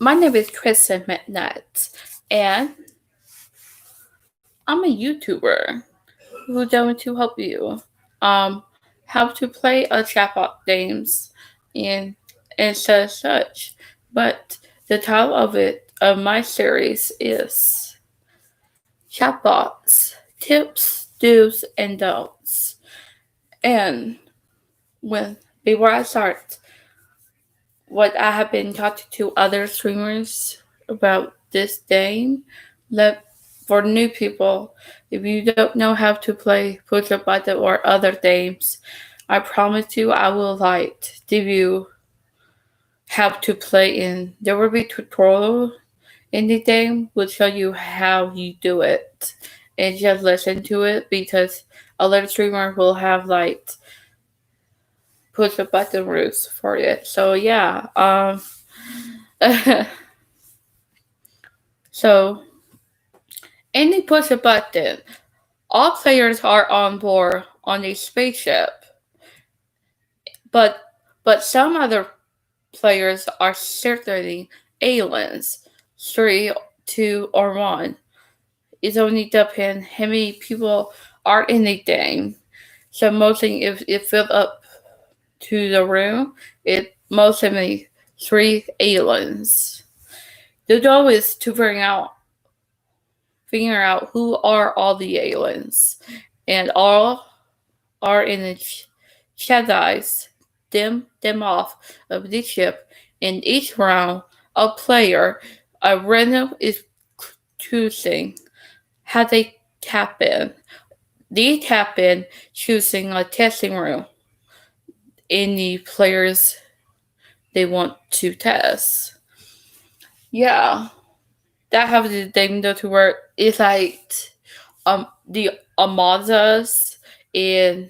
My name is Kristen McNutt, and I'm a YouTuber who's going to help you um, how to play a Jackbox games and such. But the title of my series is Jackbox Tips, Do's, and Don'ts. And when before I start, what I have been talking to other streamers about this game, let for new people, if you don't know how to play push a button or other games, I promise you I will give you how to play in. There will be tutorial in the game will show you how you do it. And just listen to it because other streamer will have push a button rules for it. So yeah, so any push a button. All players are on board on a spaceship, but some other players are certainly aliens. 3, 2, or 1. It only depends how many people are in the game. So mostly if it filled up to the room, it mostly 3 aliens. The goal is to figure out who are all the aliens, and all are in the chat eyes, them off of the ship. In each round, a player, a random is choosing how they tap in. They tap in choosing a testing room in the players they want to test. Yeah, that have the thing to work. It's the Amazas and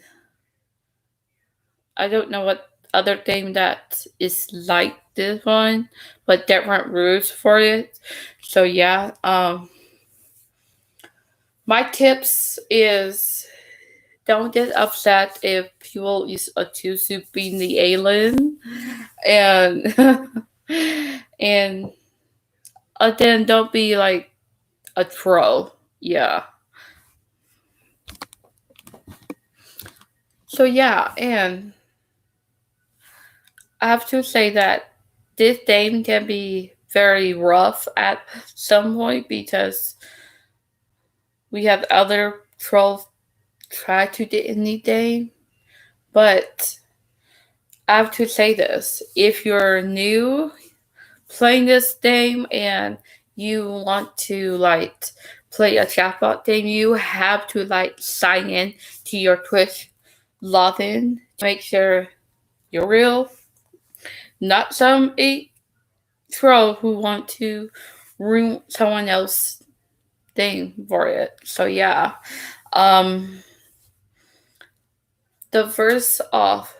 I don't know what other game that is like this one, but different rules for it. So yeah, my tips is don't get upset if people is accused of being the alien, and and then don't be like a troll. Yeah. So yeah, and I have to say that this game can be very rough at some point because we have other trolls try to get in the game. But I have to say this: if you're new playing this game and you want to play a chatbot game, you have to sign in to your Twitch login to make sure you're real, not some troll who want to ruin someone else's thing for it. So yeah, um, the first off,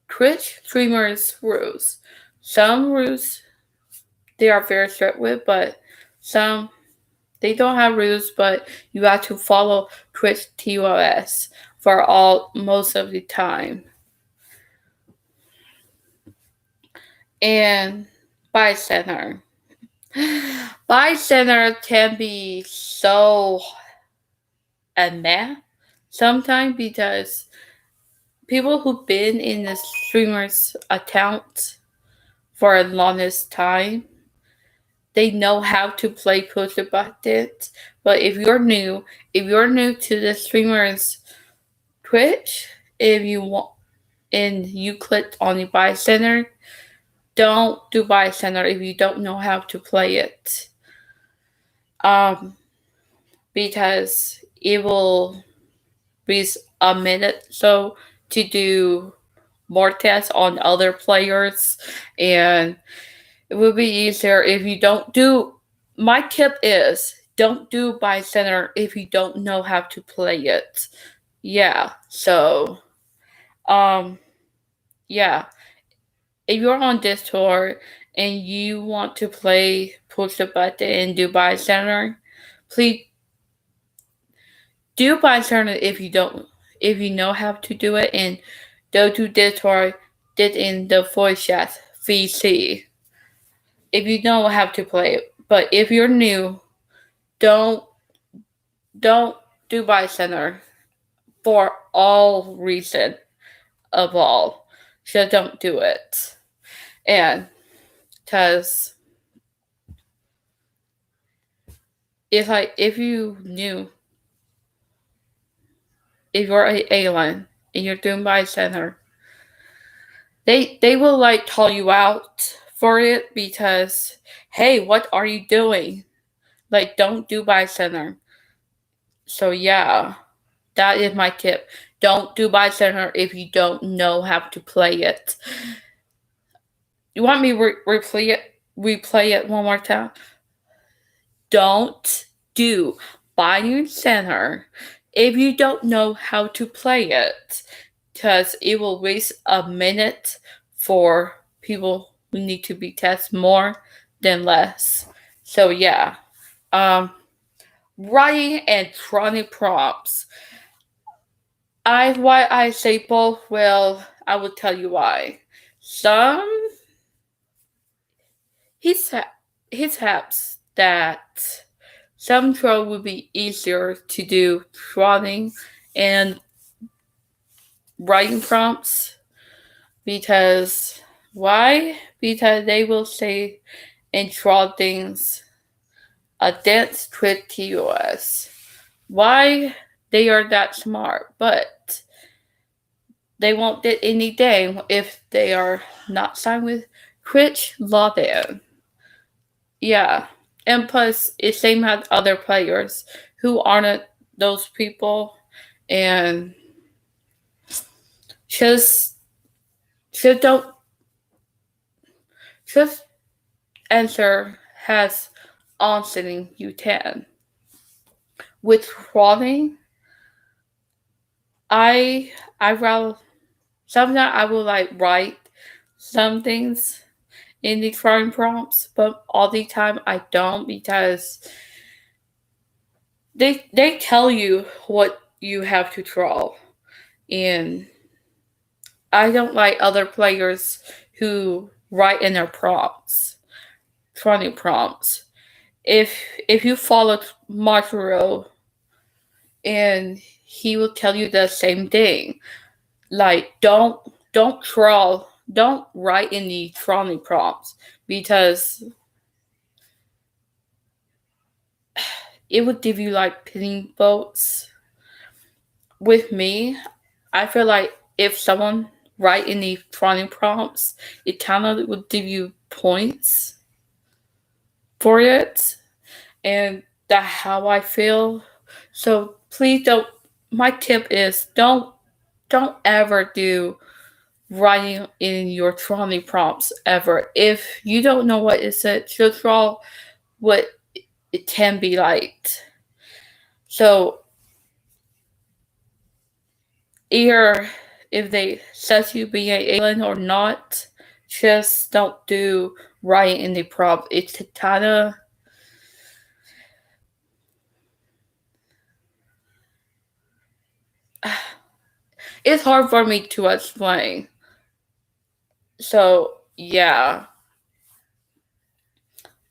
Twitch streamers rules. Some rules they are very strict with, but some they don't have rules, but you have to follow Twitch TOS for all most of the time. And bystander. Bystander can be so meh sometimes because people who've been in the streamer's account for a longest time, they know how to play push a button. But if you're new to the streamer's Twitch, if you want and you click on the bystander, don't do bystander if you don't know how to play it. Because it will be a minute so to do more tests on other players, and it will be easier if you don't do. My tip is don't do bystander if you don't know how to play it. Yeah, so yeah, if you're on Discord and you want to play push the button and do bystander, please do bystander if you know how to do it, and go to Discord, did in the voice chat VC. if you don't have to play it. But if you're new, don't don't do by center for all reason of all. So don't do it. And because if you knew if you're a alien and you're doing by center, they will like call you out for it because hey, what are you doing? Like don't do by center. So yeah, that is my tip. Don't do by center if you don't know how to play it. You want me to replay it one more time? Don't do by center if you don't know how to play it, because it will waste a minute for people who need to be tested more than less. So yeah, um, writing and chronic prompts. Why I say both? Well, I will tell you why. Some his his apps that some code would be easier to do plotting and writing prompts because why? Because they will say and draw things a dense trick to us. Why they are that smart, but they won't get anything if they are not signed with Twitch login. Yeah. And plus it same as other players who aren't those people and just don't just answer has on sitting you 10. With crawling, I will sometimes I will like write some things in the drawing prompts, but all the time I don't because they tell you what you have to draw, and I don't like other players who write in their prompts, drawing prompts. If if you follow Mario and he will tell you the same thing, like don't draw, don't write in the drawing prompts because it would give you like pinning votes. With me, I feel like if someone write in the drawing prompts, it kind of would give you points for it, and that's how I feel. So please don't. My tip is don't ever do writing in your drawing prompts ever. If you don't know what it said, just draw what it can be like. So either if they says you being an alien or not, just don't do writing in the prompt. It's kinda it's hard for me to explain. So yeah.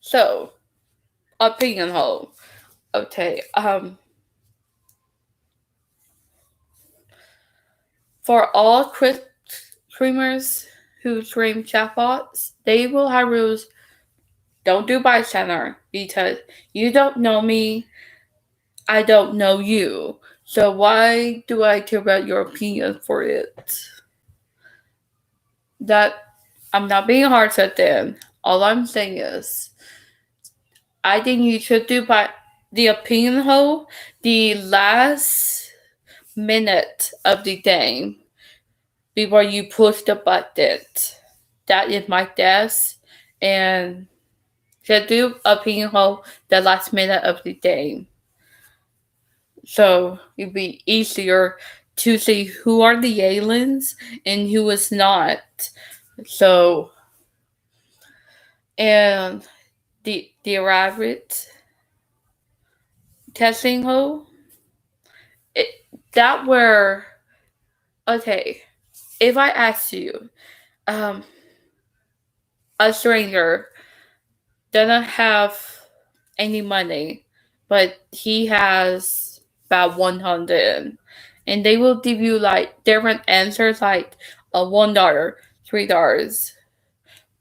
So opinion hole. Okay. For all streamers who stream Jackbox, they will have rules. Don't do by center because you don't know me. I don't know you. So why do I care about your opinion for it? That I'm not being harsh at them. All I'm saying is I think you should do by the opinion hole the last minute of the game before you push the button. That is my guess. And should do opinion hole the last minute of the game. So it'd be easier to see who are the aliens and who is not. So and the rabbit testing hole, it, that were okay. If I ask you, a stranger, doesn't have any money, but he has about 100, and they will give you like different answers, like a $1, $3,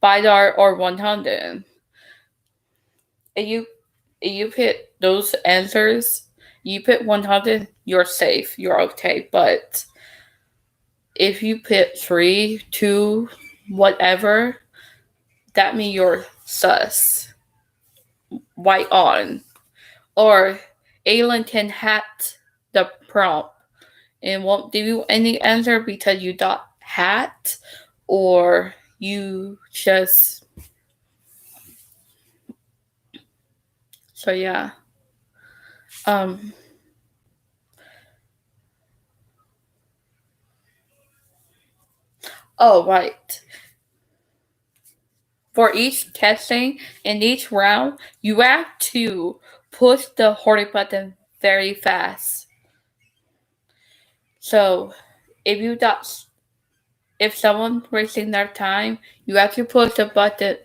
$5, or 100. And you pick those answers. You pick 100, you're safe, you're okay. But if you pick 3, 2, whatever, that means you're sus. White on. Or alien can hack the prompt and won't give you any answer because you got hacked, or you just. So yeah. Um oh right. For each testing in each round, you have to push the hoarding button very fast. So if you got if someone wasting their time, you have to push the button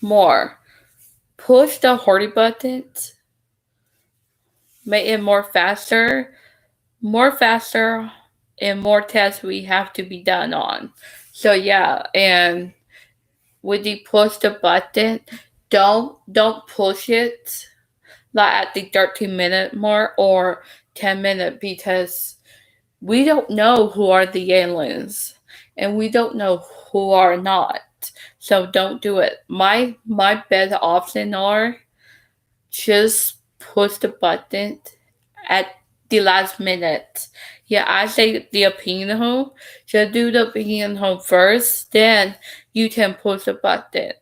more. Push the hoarding button, make it more faster, and more tests we have to be done on. So yeah, and when you push the button, don't push it like at the 13-minute mark or 10-minute, because we don't know who are the aliens and we don't know who are not. So don't do it. My best option are just push the button at the last minute. Yeah, I say the opinion home. Just do the opinion home first, then you can push the button.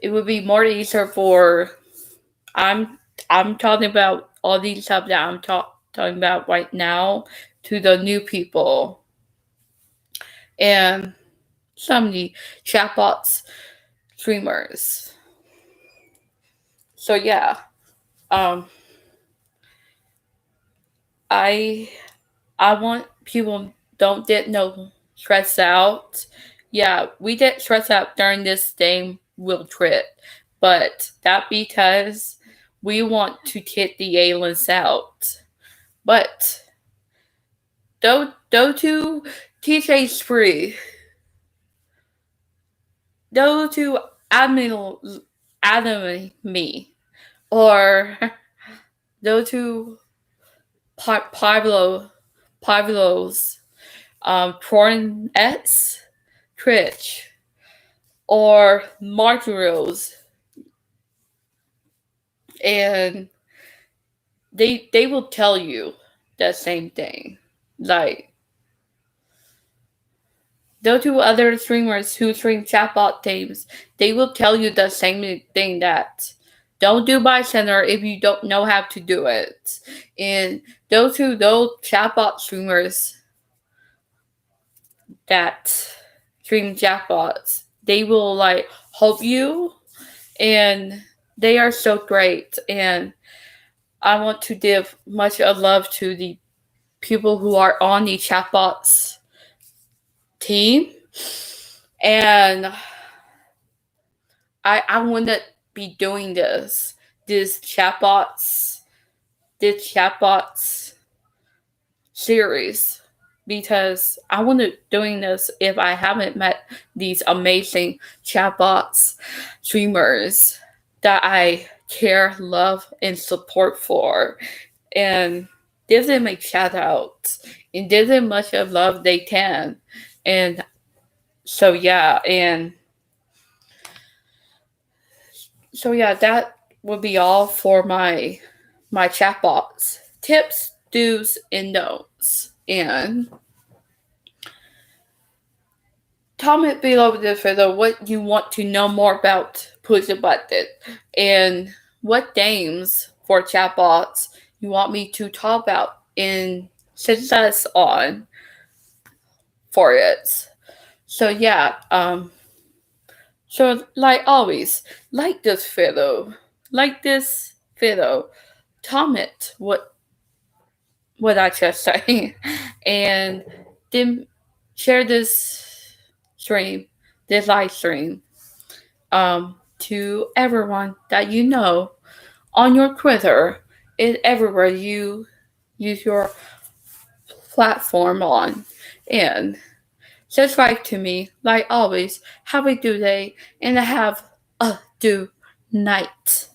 It would be more easier for. I'm I'm talking about all these stuff that I'm talking about right now to the new people and some of the chatbots streamers. So yeah, um, I I want people don't get no stress out. Yeah, we get stressed out during this same will trip, but that because we want to get the aliens out. But go to TJ Spree, go to Adam me, or go to Pablo's Porn X Twitch, or Marjo's, and they will tell you the same thing. Like those two other streamers who stream chatbot games, they will tell you the same thing, that don't do buy center if you don't know how to do it. And those chatbot streamers that stream chatbots, they will like help you, and they are so great. And I want to give much of love to the people who are on the chatbots team, and I want to be doing this chatbots series, because I want to doing this if I haven't met these amazing chatbots streamers that I care, love, and support for, and give them a shout out and give them much of love they can. And so yeah, that would be all for my chatbots tips, do's, and don'ts. And comment below this video what you want to know more about Push a Button, and what games for chatbots you want me to talk about and success on for it. So yeah, so like always, like this video, comment what I just say, and then share this stream, this live stream to everyone that you know on your Twitter and everywhere you use your platform on. And subscribe to me, like always. Have a good day and have a good night.